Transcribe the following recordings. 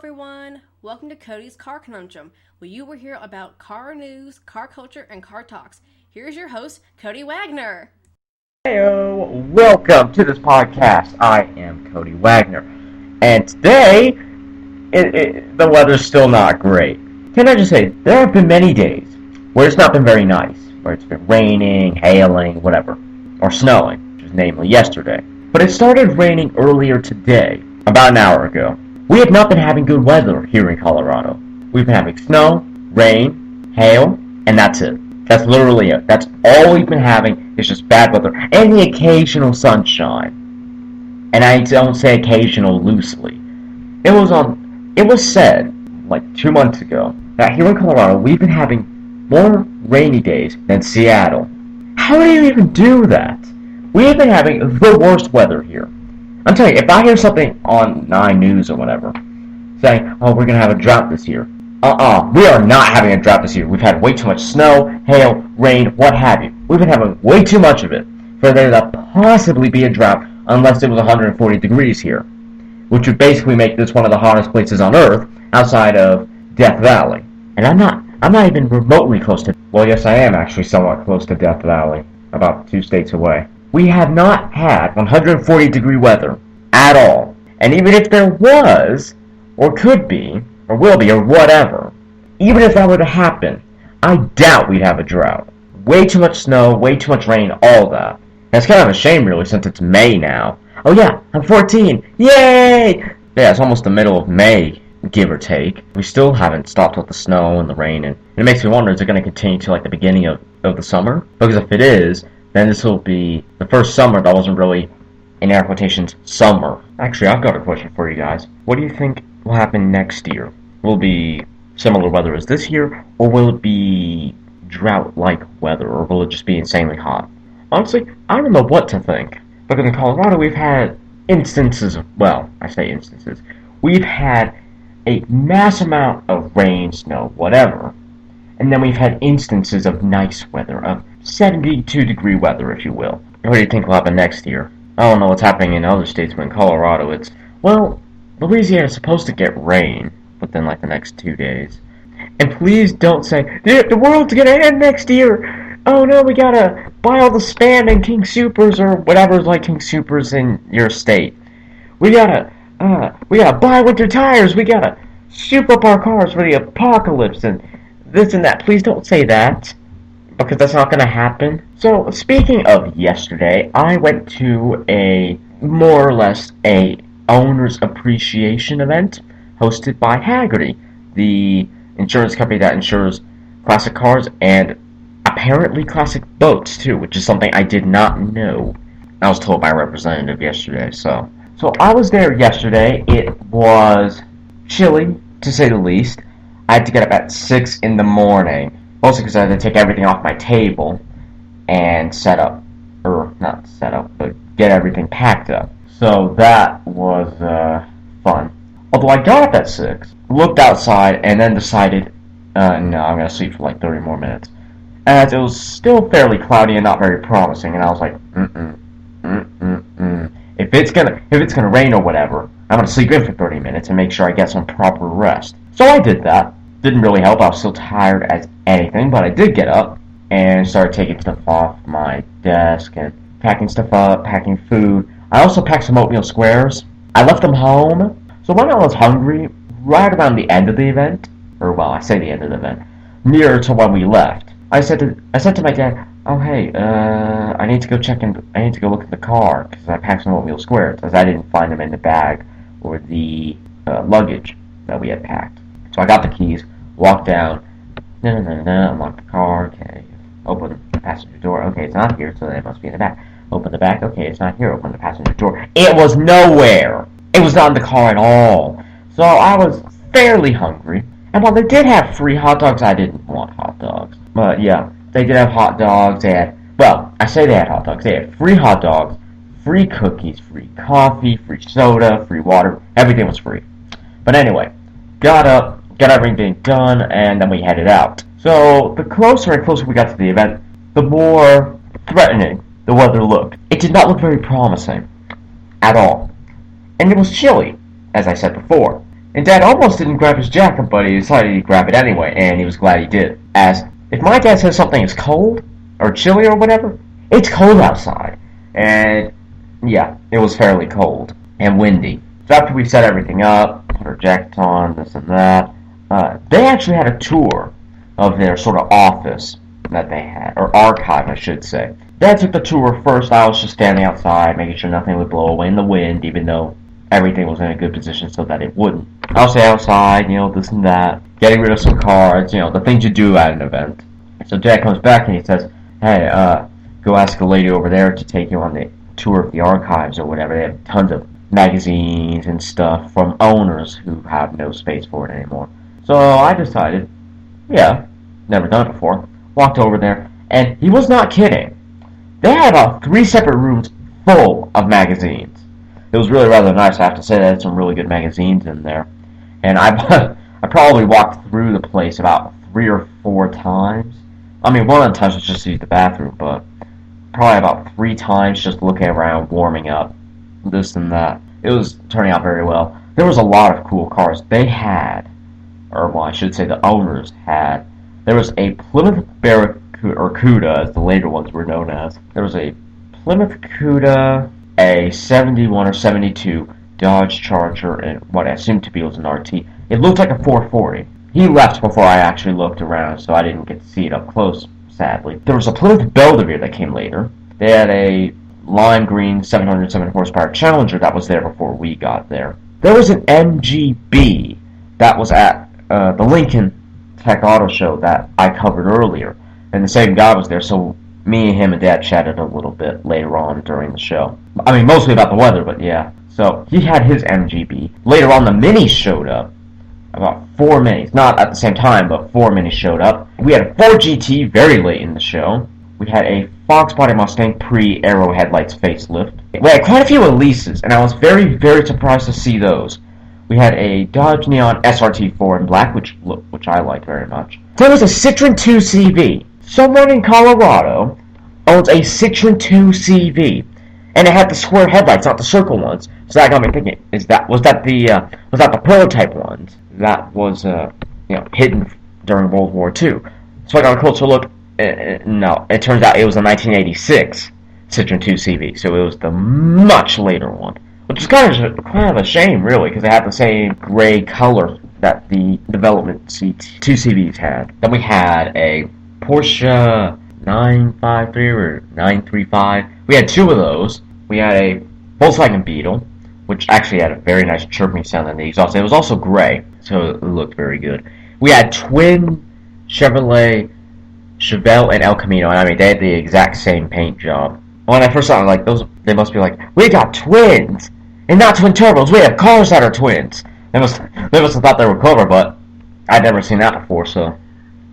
everyone. Welcome to Cody's Car Conundrum, where you will hear about car news, car culture, and car talks. Here's your host, Cody Wagner. Heyo, welcome to this podcast. I am Cody Wagner, and today, the weather's still not great. Can I just say, there have been many days where it's not been very nice, where it's been raining, hailing, whatever, or snowing, which was namely yesterday. But it started raining earlier today, about an hour ago. We have not been having good weather here in Colorado. We've been having snow, rain, hail, and that's it. That's literally it. That's all we've been having. It's just bad weather. And the occasional sunshine. And I don't say occasional loosely. It was said, like 2 months ago, that here in Colorado, we've been having more rainy days than Seattle. How do you even do that? We've been having the worst weather here. I'm telling you, if I hear something on 9 News or whatever, saying, oh, we're going to have a drought this year. We are not having a drought this year. We've had way too much snow, hail, rain, what have you. We've been having way too much of it for there to possibly be a drought unless it was 140 degrees here, which would basically make this one of the hottest places on Earth outside of Death Valley. And I'm not even remotely close to, well, yes, I am actually somewhat close to Death Valley, about 2 states away. We have not had 140 degree weather at all. And even if there was, or could be, or will be, or whatever, even if that were to happen, I doubt we'd have a drought. Way too much snow, way too much rain, all that. And it's kind of a shame, really, since it's May now. Oh yeah, I'm 14. Yay! Yeah, it's almost the middle of May, give or take. We still haven't stopped with the snow and the rain, and it makes me wonder, is it going to continue to like the beginning of the summer? Because if it is, then this will be the first summer that wasn't really, in air quotations, summer. Actually, I've got a question for you guys. What do you think will happen next year? Will it be similar weather as this year, or will it be drought-like weather, or will it just be insanely hot? Honestly, I don't know what to think. Because in Colorado, we've had instances of, well, I say instances, we've had a mass amount of rain, snow, whatever, and then we've had instances of nice weather, of 72 degree weather, if you will. What do you think will happen next year? I don't know what's happening in other states, but in Colorado it's, well, Louisiana's supposed to get rain within like the next 2 days. And please don't say, the world's gonna end next year! Oh no, we gotta buy all the Spam and King Supers or whatever's like King Supers in your state. We gotta buy winter tires, we gotta soup up our cars for the apocalypse and this and that. Please don't say that, because that's not going to happen. So, speaking of yesterday, I went to a, more or less, a owner's appreciation event hosted by Hagerty, the insurance company that insures classic cars and apparently classic boats, too, which is something I did not know. I was told by a representative yesterday, so I was there yesterday. It was chilly, to say the least. I had to get up at 6 in the morning, mostly because I had to take everything off my table and get everything packed up. So that was fun. Although I got up at 6, looked outside, and then decided, no, I'm going to sleep for like 30 more minutes. As it was still fairly cloudy and not very promising, and I was like, If it's gonna rain or whatever, I'm going to sleep in for 30 minutes and make sure I get some proper rest. So I did that. Didn't really help. I was still tired as anything, but I did get up and started taking stuff off my desk and packing stuff up, packing food. I also packed some oatmeal squares. I left them home. So when I was hungry, right around the end of the event, or well, I say the end of the event, nearer to when we left, I said to my dad, oh hey, I need to go look at the car because I packed some oatmeal squares, as I didn't find them in the bag or the luggage that we had packed. So I got the keys, walked down, unlocked the car, okay, open the passenger door, okay, it's not here, so it must be in the back. Open the back, okay, it's not here, open the passenger door. It was nowhere! It was not in the car at all. So I was fairly hungry, and while they did have free hot dogs, I didn't want hot dogs. But yeah, they did have hot dogs, they had, well, I say they had hot dogs, they had free hot dogs, free cookies, free coffee, free soda, free water, everything was free. But anyway, got up, got everything done, and then we headed out. So, the closer and closer we got to the event, the more threatening the weather looked. It did not look very promising at all. And it was chilly, as I said before. And Dad almost didn't grab his jacket, but he decided to grab it anyway, and he was glad he did. As if my dad says something is cold, or chilly or whatever, it's cold outside. And yeah, it was fairly cold and windy. So after we set everything up, put our jackets on, this and that, they actually had a tour of their sort of office that they had, or archive, I should say. Dad took the tour first. I was just standing outside, making sure nothing would blow away in the wind, even though everything was in a good position so that it wouldn't. I'll stay outside, this and that, getting rid of some cards, the things you do at an event. So Dad comes back and he says, hey, go ask a lady over there to take you on the tour of the archives or whatever. They have tons of magazines and stuff from owners who have no space for it anymore. So I decided, yeah, never done it before, walked over there, and he was not kidding. They had about 3 separate rooms full of magazines. It was really rather nice, I have to say. They had some really good magazines in there. And I probably walked through the place about 3 or 4 times. I mean, one of the times was just to use the bathroom, but probably about 3 times just looking around, warming up, this and that. It was turning out very well. There was a lot of cool cars. They had, or well, I should say the owners had, there was a Plymouth Barracuda, or Cuda, as the later ones were known as. There was a Plymouth Cuda, a 71 or 72 Dodge Charger, and what I assumed to be was an RT. It looked like a 440. He left before I actually looked around, so I didn't get to see it up close, sadly. There was a Plymouth Belvedere that came later. They had a lime green 707 horsepower Challenger that was there before we got there. There was an MGB that was at the Lincoln Tech Auto Show that I covered earlier, and the same guy was there, so me and him and Dad chatted a little bit later on during the show. I mean, mostly about the weather, but yeah. So he had his MGB. Later on, the Minis showed up. About 4 Minis. Not at the same time, but 4 Minis showed up. We had a Ford GT very late in the show. We had a Fox Body Mustang pre-Aero headlights facelift. We had quite a few Elises, and I was very, very surprised to see those. We had a Dodge Neon SRT4 in black, which I liked very much. There was a Citroen 2CV. Someone in Colorado owns a Citroen 2CV, and it had the square headlights, not the circle ones. So that got me thinking: was that the prototype ones that was hidden during World War II? So I got a closer look. No, it turns out it was a 1986 Citroen 2CV, so it was the much later one, which is kind of a shame, really, because they had the same gray color that the development 2CVs had. Then we had a Porsche 953 or 935. We had 2 of those. We had a Volkswagen Beetle, which actually had a very nice chirping sound in the exhaust. It was also gray, so it looked very good. We had twin Chevrolet Chevelle and El Camino, and I mean, they had the exact same paint job. When I first saw it, like, they must be like, we got twins! And not twin turbos, we have cars that are twins! They must have thought they were clever, but I'd never seen that before, so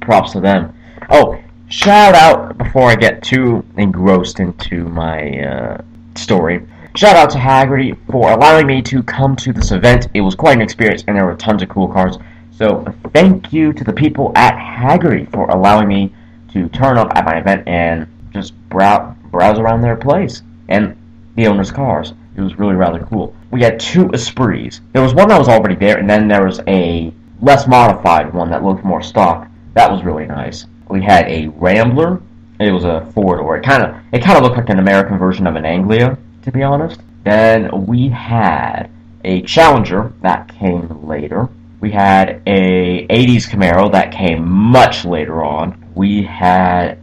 props to them. Oh, shout out, before I get too engrossed into my story, shout out to Hagerty for allowing me to come to this event. It was quite an experience, and there were tons of cool cars. So thank you to the people at Hagerty for allowing me to turn up at my event and just browse around their place and the owner's cars. It was really rather cool. We had 2 Esprits. There was one that was already there, and then there was a less modified one that looked more stock. That was really nice. We had a Rambler. It was a 4-door. It kind of looked like an American version of an Anglia, to be honest. Then we had a Challenger that came later. We had a 80s Camaro that came much later on. We had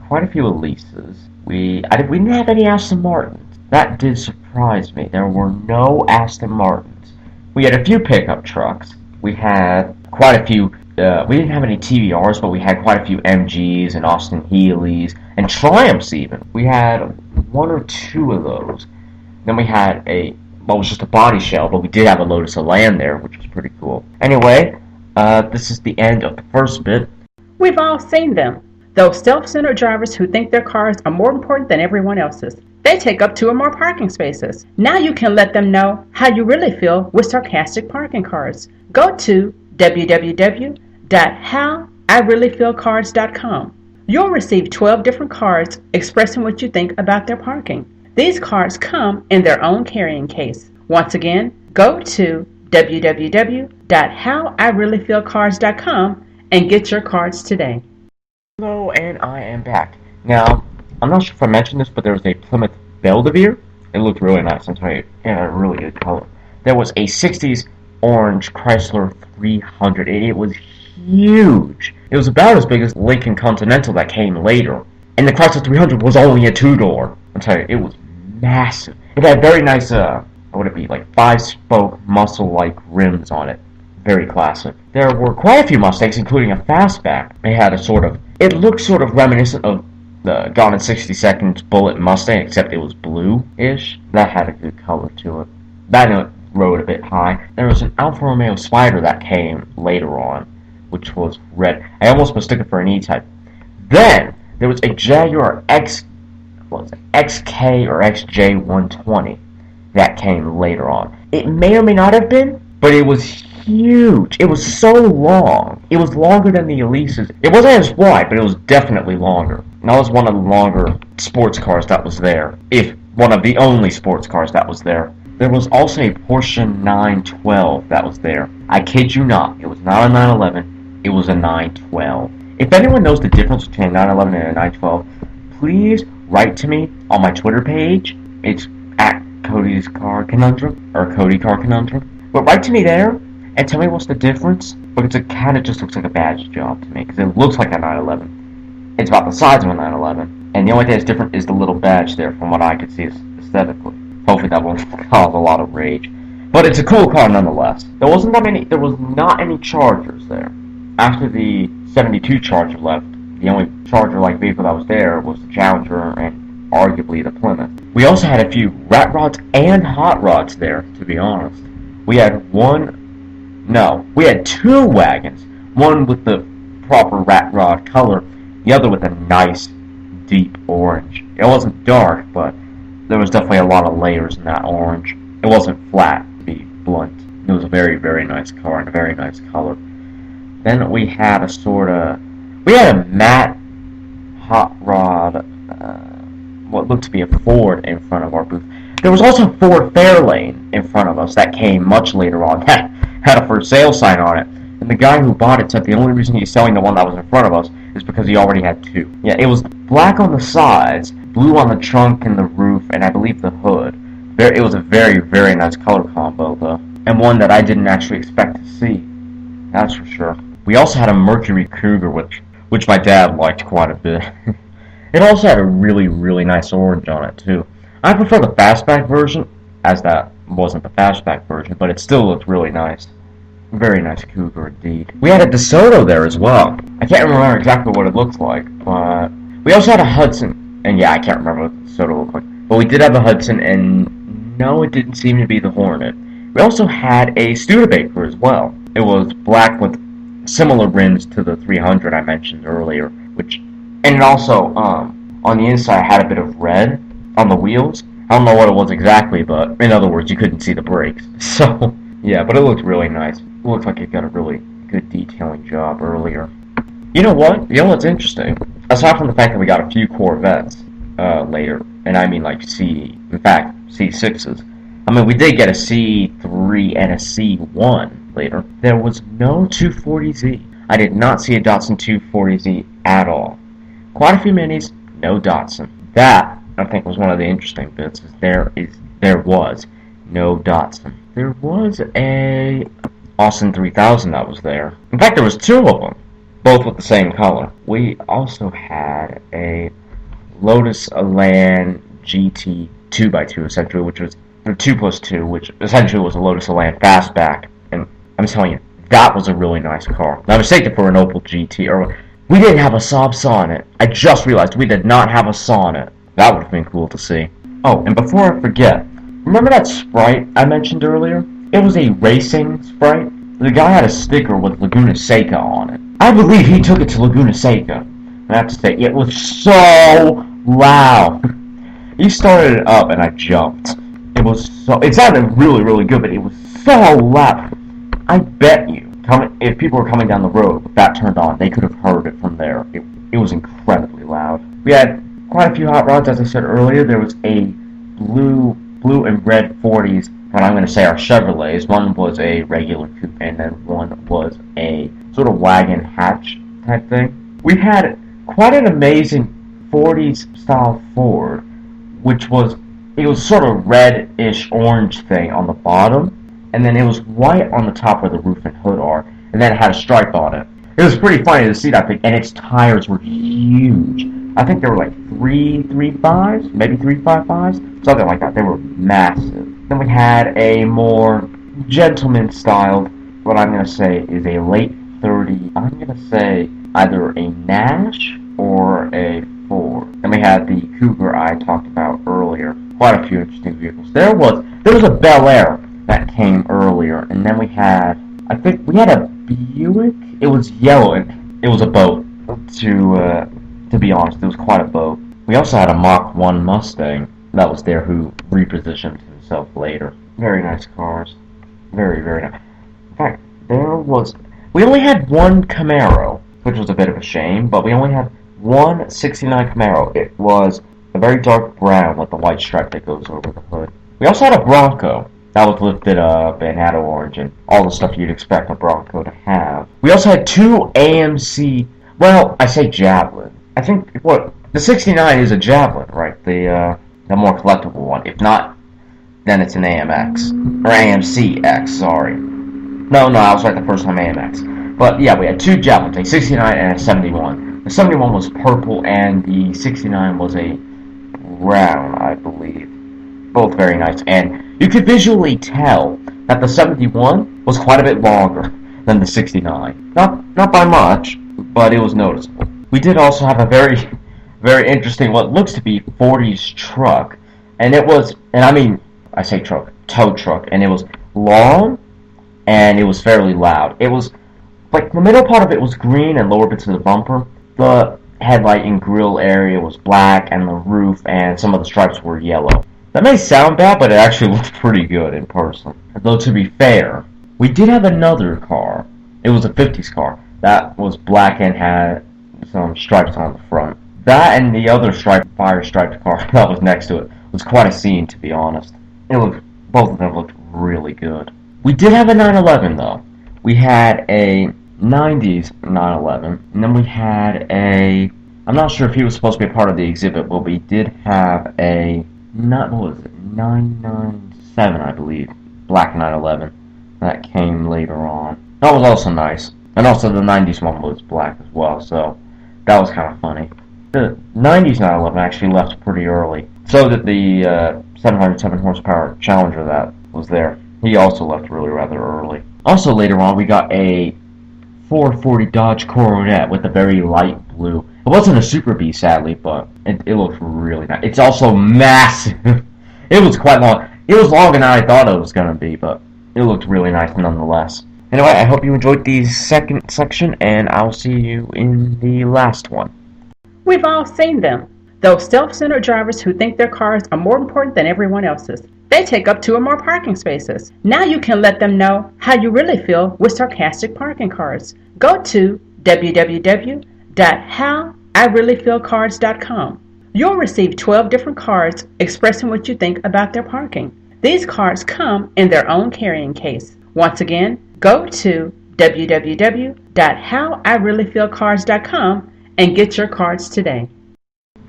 quite a few Elises. We didn't have any Aston Martins. That did surprise me. There were no Aston Martins. We had a few pickup trucks. We had quite a few. We didn't have any TVRs, but we had quite a few MGs and Austin Healey's and Triumphs even. We had 1 or 2 of those. Then we had it was just a body shell, but we did have a Lotus Elan there, which was pretty cool. Anyway, this is the end of the first bit. We've all seen them. Those self-centered drivers who think their cars are more important than everyone else's. They take up 2 or more parking spaces. Now you can let them know how you really feel with sarcastic parking cards. Go to www.howireallyfeelcards.com. You'll receive 12 different cards expressing what you think about their parking. These cards come in their own carrying case. Once again, go to www.howireallyfeelcards.com and get your cards today. Hello, and I am back. Now, I'm not sure if I mentioned this, but there was a Plymouth Belvedere. It looked really nice, I'll tell you. It had a really good color. There was a 60s orange Chrysler 300. It was huge. It was about as big as the Lincoln Continental that came later. And the Chrysler 300 was only a two-door. I'll tell you, it was massive. It had very nice, what would it be, like 5-spoke muscle-like rims on it. Very classic. There were quite a few Mustangs, including a fastback. It looked sort of reminiscent of the Gone in 60 Seconds Bullitt Mustang, except it was blue-ish. That had a good color to it. That note rode a bit high. There was an Alfa Romeo Spider that came later on, which was red. I almost mistook it for an E-Type. Then, there was a Jaguar XK or XJ120 that came later on. It may or may not have been, but it was huge. It was so long. It was longer than the Elises. It wasn't as wide, but it was definitely longer. And that was one of the longer sports cars that was there. If one of the only sports cars that was there. There was also a Porsche 912 that was there. I kid you not. It was not a 911. It was a 912. If anyone knows the difference between a 911 and a 912, please write to me on my Twitter page. It's at Cody's Car Conundrum, or Cody Car Conundrum. But write to me there and tell me what's the difference, because it kind of just looks like a badge job to me, because it looks like a 911. It's about the size of a 911, and the only thing that's different is the little badge there, from what I could see aesthetically. Hopefully that won't cause a lot of rage. But it's a cool car nonetheless. There was not any Chargers there. After the 72 Charger left, the only Charger-like vehicle that was there was the Challenger and arguably the Plymouth. We also had a few rat rods and hot rods there, to be honest. We had two wagons. One with the proper rat rod color, the other with a nice deep orange. It wasn't dark, but there was definitely a lot of layers in that orange. It wasn't flat, to be blunt. It was a very, very nice car and a very nice color. Then we had a matte hot rod, what looked to be a Ford in front of our booth. There was also a Ford Fairlane in front of us that came much later on. That had a for sale sign on it. And the guy who bought it said the only reason he's selling the one that was in front of us is because he already had two. Yeah, it was black on the sides, blue on the trunk and the roof, and I believe the hood. It was a very, very nice color combo, though. And one that I didn't actually expect to see. That's for sure. We also had a Mercury Cougar, which my dad liked quite a bit. It also had a really, really nice orange on it, too. I prefer the fastback version, as that wasn't the fastback version, but it still looked really nice. Very nice Cougar indeed. We had a DeSoto there as well. I can't remember exactly what it looks like, but we also had a Hudson. And yeah, I can't remember what the DeSoto looked like. But we did have a Hudson, and no, it didn't seem to be the Hornet. We also had a Studebaker as well. It was black with similar rims to the 300 I mentioned earlier, and it also, on the inside had a bit of red on the wheels. I don't know what it was exactly, but in other words, you couldn't see the brakes. So, yeah, but it looked really nice. It looked like it got a really good detailing job earlier. You know what? You know what's interesting? Aside from the fact that we got a few Corvettes later, and I mean like C6s. I mean, we did get a C3 and a C1 later. There was no 240Z. I did not see a Datsun 240Z at all. Quite a few minis, no Datsun. That, I think, was one of the interesting bits, is there was no Datsun. There was a Austin 3000 that was there. In fact, there was two of them, both with the same color. We also had a Lotus Elan GT 2x2, essentially, which was 2+2, which essentially was a Lotus Elan fastback. And I'm telling you, that was a really nice car. Now, I mistake it for an Opel GT. We didn't have a Saab Sonnet. I just realized we did not have a Sonnet. That would have been cool to see. Oh, and before I forget, remember that Sprite I mentioned earlier? It was a racing Sprite. The guy had a sticker with Laguna Seca on it. I believe he took it to Laguna Seca. I have to say, it was so loud. He started it up and I jumped. It sounded really, really good, but it was so loud. I bet you, if people were coming down the road with that turned on, they could have heard it from there. It was incredibly loud. We had quite a few hot rods, as I said earlier. There was a blue and red 40s what I'm going to say are Chevrolets. One was a regular coupe, and then one was a sort of wagon hatch type thing. We had quite an amazing 40s style Ford, which was, it was sort of reddish orange thing on the bottom, and then it was white on the top where the roof and hood are, and then it had a stripe on it. It was pretty funny to see that thing, and its tires were huge. I think they were like 3.35s, maybe 3.55s, something like that. They were massive. Then we had a more gentleman styled, what I'm going to say is a late 30s, I'm going to say either a Nash or a Ford. Then we had the Cougar I talked about earlier. Quite a few interesting vehicles. There was a Bel Air that came earlier, and then we had, I think we had a Buick. It was yellow, and it was a boat. To be honest, it was quite a boat. We also had a Mach 1 Mustang that was there, who repositioned himself later. Very nice cars. Very, very nice. In fact, we only had one Camaro, which was a bit of a shame, but we only had one 69 Camaro. It was a very dark brown with the white stripe that goes over the hood. We also had a Bronco that was lifted up and had orange and all the stuff you'd expect a Bronco to have. We also had two AMC, well, I say Javelin. I think, the 69 is a Javelin, right? The more collectible one. If not, then it's an AMX. Or AMCX, sorry. No, I was right the first time, AMX. But yeah, we had two Javelins, a 69 and a 71. The 71 was purple and the 69 was a brown, I believe. Both very nice. And you could visually tell that the 71 was quite a bit longer than the 69. Not by much, but it was noticeable. We did also have a very, very interesting, what looks to be 40s truck. And it was, and I mean, I say truck, tow truck. And it was long, and it was fairly loud. It was, like, the middle part of it was green and lower bits of the bumper. The headlight and grill area was black, and the roof and some of the stripes were yellow. That may sound bad, but it actually looked pretty good in person. Though, to be fair, we did have another car. It was a 50s car. That was black and had some stripes on the front. That and the other fire striped car that was next to it was quite a scene, to be honest. Both of them looked really good. We did have a 911, though. We had a 90s 911, and then we had I'm not sure if he was supposed to be a part of the exhibit, but we did have a, what was it, 997, I believe, black 911, that came later on. That was also nice. And also the 90s one was black as well, so that was kind of funny. The 90s 911 actually left pretty early, so that the 707 horsepower Challenger that was there, he also left rather early. Also later on, we got a 440 Dodge Coronet with a very light blue. It wasn't a Super B, sadly, but it looked really nice. It's also massive. It was quite long. It was longer than I thought it was going to be, but it looked really nice nonetheless. Anyway, I hope you enjoyed the second section, and I'll see you in the last one. We've all seen them. Those self-centered drivers who think their cars are more important than everyone else's. They take up 2 or more parking spaces. Now you can let them know how you really feel with sarcastic parking cards. Go to www.howireallyfeelcards.com. You'll receive 12 different cards expressing what you think about their parking. These cards come in their own carrying case. Once again, go to www.howireallyfeelcards.com and get your cards today.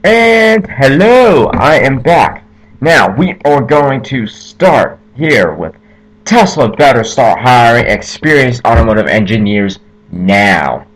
And hello, I am back. Now, we are going to start here with Tesla better start hiring experienced automotive engineers now.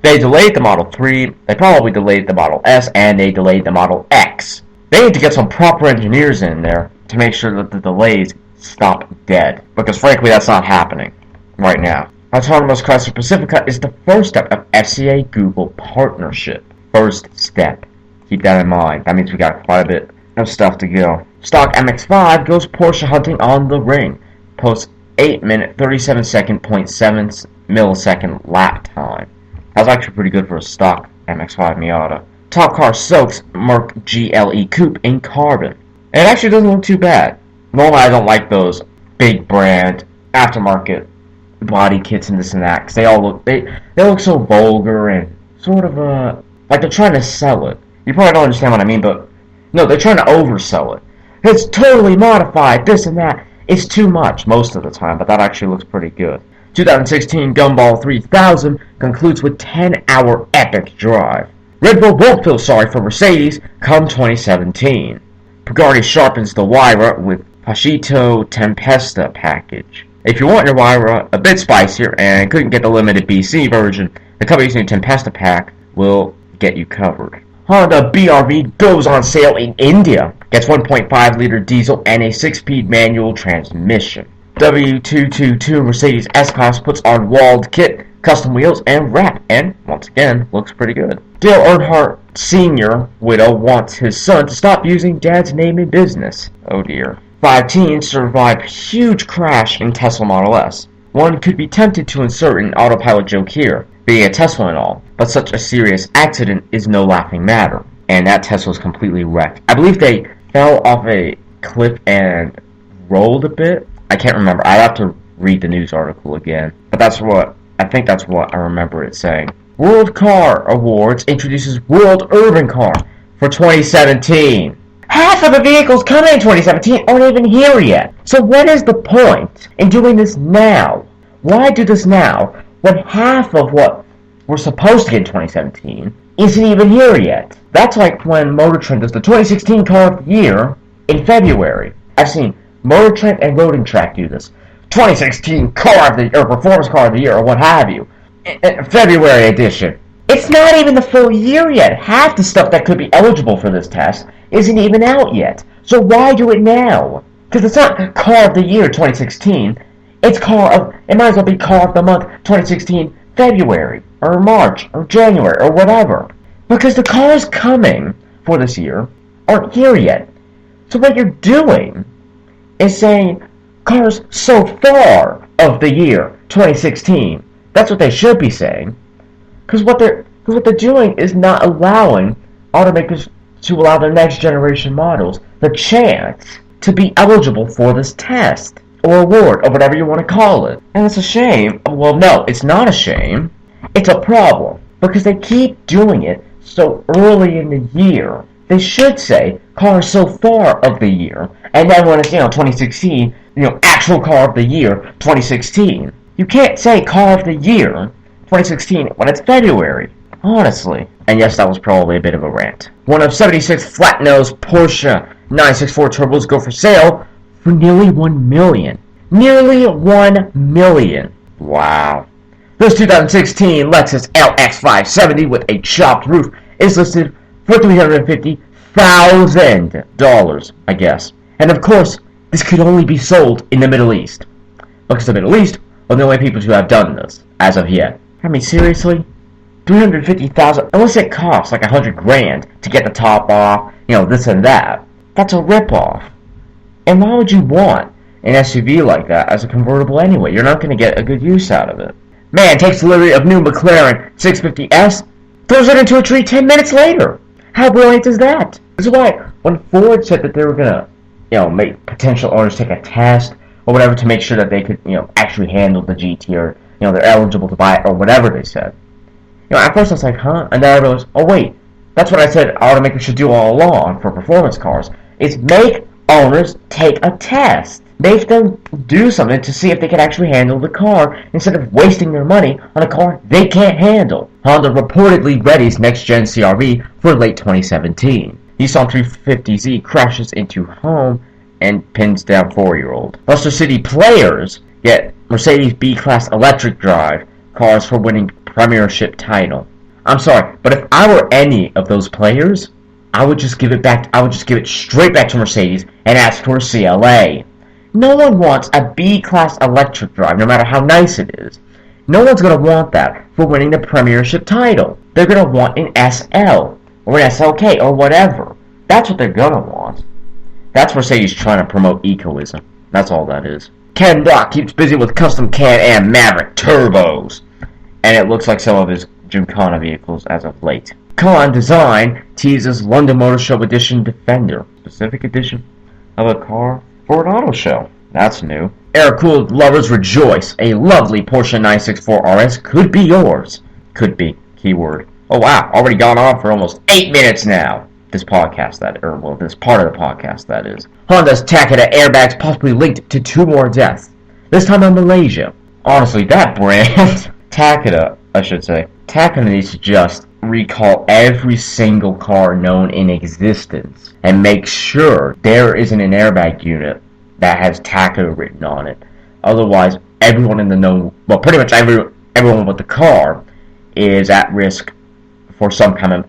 They delayed the Model 3, they probably delayed the Model S, and they delayed the Model X. They need to get some proper engineers in there to make sure that the delays stop dead. Because frankly, that's not happening right now. Autonomous Chrysler Pacifica is the first step of FCA-Google partnership. First step. Keep that in mind. That means we got quite a bit of stuff to go. Stock MX-5 goes Porsche hunting on the ring. Posts 8-minute, 37-second, 0.7 millisecond lap time. That's actually pretty good for a stock MX-5 Miata. Top car soaks Merc GLE Coupe in carbon. And it actually doesn't look too bad. Normally I don't like those big brand aftermarket body kits and this and that, because they look so vulgar and sort of like they're trying to sell it. You probably don't understand what I mean, but no, they're trying to oversell it. It's totally modified, this and that. It's too much most of the time, but that actually looks pretty good. 2016 Gumball 3000 concludes with 10-hour epic drive. Red Bull won't feel sorry for Mercedes come 2017. Bugatti sharpens the Huayra with Pashito Tempesta package. If you want your Huayra a bit spicier and couldn't get the limited BC version, the company's new Tempesta pack will get you covered. Honda BRV goes on sale in India. Gets 1.5-liter diesel and a 6-speed manual transmission. W222 Mercedes S-Class puts on walled kit, custom wheels, and wrap, and, once again, looks pretty good. Dale Earnhardt Sr. widow wants his son to stop using dad's name in business. Oh dear. 5 teens survive huge crash in Tesla Model S. One could be tempted to insert an autopilot joke here, being a Tesla and all, but such a serious accident is no laughing matter, and that Tesla was completely wrecked. I believe they fell off a cliff and rolled a bit. I can't remember. I'd have to read the news article again, but I think that's what I remember it saying. World Car Awards introduces World Urban Car for 2017. Half of the vehicles coming in 2017 aren't even here yet. So what is the point in doing this now? Why do this now when half of what we're supposed to get in 2017 isn't even here yet? That's like when Motor Trend does the 2016 Car of the Year in February. I've seen Motor Trend and Road & Track do this. 2016 Car of the Year, or Performance Car of the Year, or what have you. February edition. It's not even the full year yet. Half the stuff that could be eligible for this test isn't even out yet. So why do it now? Because it's not Car of the Year 2016. It might as well be Car of the Month 2016 February, or March, or January, or whatever. Because the cars coming for this year aren't here yet. So what you're doing is saying cars so far of the year 2016. That's what they should be saying. Because what they're doing is not allowing automakers to allow their next generation models the chance to be eligible for this test or award or whatever you want to call it. And it's a shame. Well, no, it's not a shame. It's a problem because they keep doing it so early in the year. They should say cars so far of the year, and then when it's 2016, actual car of the year 2016. You can't say car of the year 2016 when it's February. Honestly. And yes, that was probably a bit of a rant. One of 76 flat-nose Porsche 964 turbos go for sale for nearly $1 million. Nearly $1 million. Wow. This 2016 Lexus Lx 570 with a chopped roof is listed for $350,000, I guess. And of course, this could only be sold in the Middle East. Because the Middle East are the only people who have done this, as of yet. I mean, seriously? $350,000, unless it costs like $100,000 to get the top off, this and that. That's a ripoff. And why would you want an SUV like that as a convertible anyway? You're not going to get a good use out of it. Man takes delivery of new McLaren 650S, throws it into a tree 10 minutes later. How brilliant is that? This is why when Ford said that they were going to, make potential owners take a test or whatever to make sure that they could, actually handle the GT or, they're eligible to buy it or whatever they said. At first I was like, huh? And then I realized, oh wait, that's what I said automakers should do all along for performance cars, is make owners take a test. Make them do something to see if they can actually handle the car instead of wasting their money on a car they can't handle. Honda reportedly readies next-gen CR-V for late 2017. Nissan 350Z crashes into home and pins down 4-year-old. Buster City players get Mercedes B-Class electric drive cars for winning premiership title. I'm sorry, but if I were any of those players, I would just give it straight back to Mercedes and ask for a CLA. No one wants a B-Class electric drive, no matter how nice it is. No one's going to want that for winning the premiership title. They're going to want an SL, or an SLK, or whatever. That's what they're going to want. That's Mercedes trying to promote ecoism. That's all that is. Ken Block keeps busy with custom Can-Am Maverick turbos. And it looks like some of his Gymkhana vehicles as of late. Con Design teases London Motor Show Edition Defender. Specific edition of a car for an auto show. That's new. Air-cooled lovers rejoice. A lovely Porsche 964 RS could be yours. Could be. Keyword. Oh wow, already gone on for almost 8 minutes now. This podcast, this part of the podcast, that is. Honda's Takeda airbags possibly linked to 2 more deaths. This time in Malaysia. Honestly, that brand, Takeda needs to just recall every single car known in existence and make sure there isn't an airbag unit that has Takeda written on it. Otherwise, everyone in the known, well, pretty much everyone with the car is at risk for some kind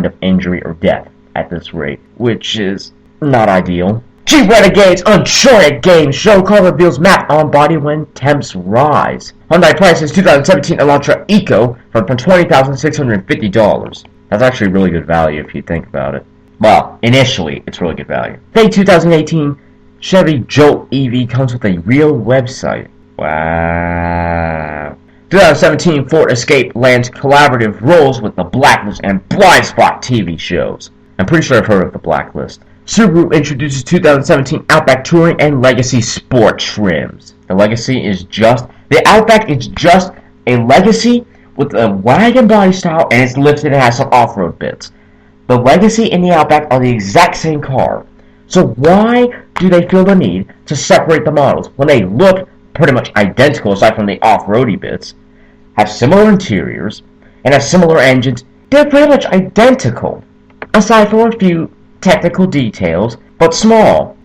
of injury or death at this rate, which is not ideal. Jeep Renegade's Uncharted game show car reveals map on body when temps rise. Hyundai prices 2017 Elantra Eco for $20,650. That's actually really good value if you think about it. Well, initially, it's really good value. The 2018 Chevy Jolt EV comes with a real website. Wow. 2017 Ford Escape lands collaborative roles with The Blacklist and Blind Spot TV shows. I'm pretty sure I've heard of The Blacklist. Subaru introduces 2017 Outback Touring and Legacy Sport trims. The Outback is just a Legacy with a wagon body style, and it's lifted and has some off-road bits. The Legacy and the Outback are the exact same car. So why do they feel the need to separate the models when they look pretty much identical aside from the off-roady bits, have similar interiors, and have similar engines? They're pretty much identical, aside from a few technical details, but small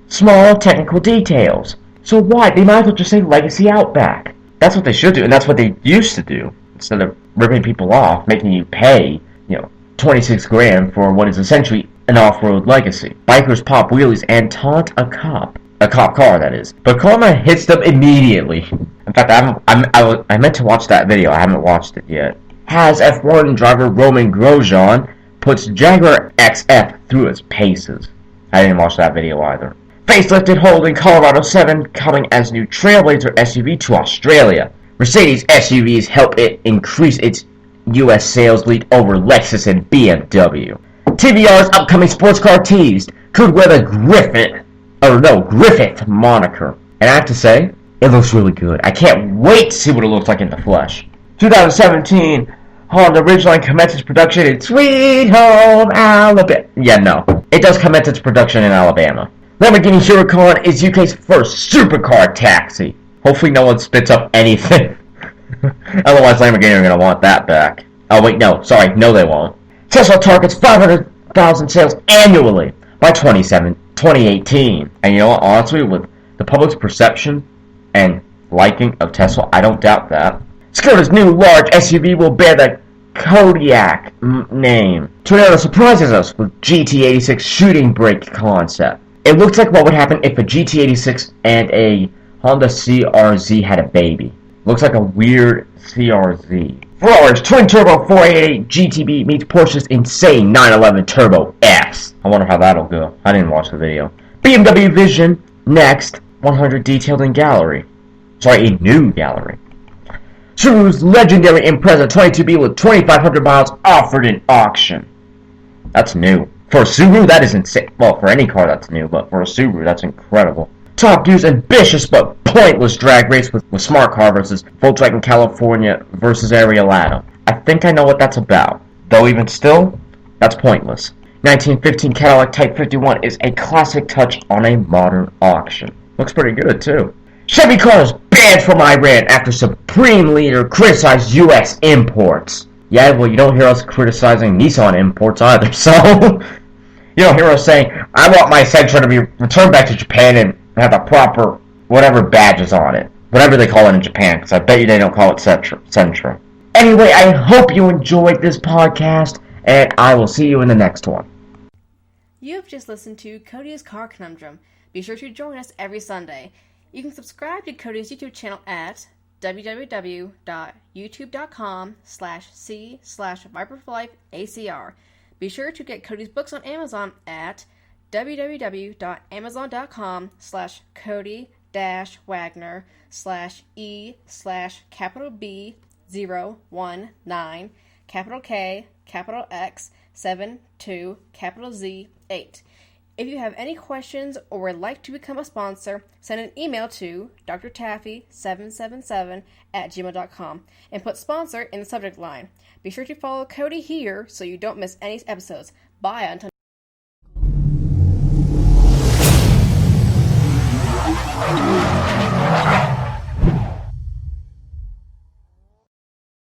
technical details. So why? They might as well just say Legacy Outback. That's what they should do, and that's what they used to do. Instead of ripping people off, making you pay, $26,000 for what is essentially an off-road Legacy. Bikers pop wheelies and taunt a cop car, that is. But karma hits them immediately. In fact, I meant to watch that video. I haven't watched it yet. Has F1 driver Roman Grosjean puts Jaguar XF through its paces. I didn't watch that video either. Facelifted Holden Colorado 7 coming as new Trailblazer SUV to Australia. Mercedes SUVs help it increase its U.S. sales lead over Lexus and BMW. TVR's upcoming sports car teased could wear the Griffith moniker. And I have to say, it looks really good. I can't wait to see what it looks like in the flesh. 2017 Honda Ridgeline commences production in Sweet Home, Alabama. Yeah, no. It does commence its production in Alabama. Lamborghini Huracan is UK's first supercar taxi. Hopefully no one spits up anything. Otherwise Lamborghini are going to want that back. Oh wait, no. Sorry. No, they won't. Tesla targets 500,000 sales annually by 2018. And you know what? Honestly, with the public's perception and liking of Tesla, I don't doubt that. Skoda's new large SUV will bear the Kodiaq name. Toyota surprises us with GT86 shooting brake concept. It looks like what would happen if a GT86 and a Honda CRZ had a baby. Looks like a weird CRZ. Ferrari's twin-turbo 488 GTB meets Porsche's insane 911 Turbo S. I wonder how that'll go. I didn't watch the video. BMW Vision next 100 detailed in gallery. Sorry, a new gallery. Subaru's legendary Impreza 22B with 2,500 miles offered in auction. That's new. For a Subaru, that is insane. Well, for any car, that's new, but for a Subaru, that's incredible. Top Gear's ambitious but pointless drag race with Smart Car versus Volkswagen California versus Arielado. I think I know what that's about. Though even still, that's pointless. 1915 Cadillac Type 51 is a classic touch on a modern auction. Looks pretty good, too. Chevy cars banned from Iran after Supreme Leader criticized U.S. imports. Yeah, well, you don't hear us criticizing Nissan imports either, so... you don't hear us saying, I want my Sentra to be returned back to Japan and have a proper whatever badges on it. Whatever they call it in Japan, because I bet you they don't call it Sentra. Anyway, I hope you enjoyed this podcast, and I will see you in the next one. You have just listened to Cody's Car Conundrum. Be sure to join us every Sunday. You can subscribe to Cody's YouTube channel at www.youtube.com/c/ViperForLifeACR. Be sure to get Cody's books on Amazon at www.amazon.com/E/B019B7 8. If you have any questions or would like to become a sponsor, send an email to drtaffy777@gmail.com and put sponsor in the subject line. Be sure to follow Cody here so you don't miss any episodes. Bye until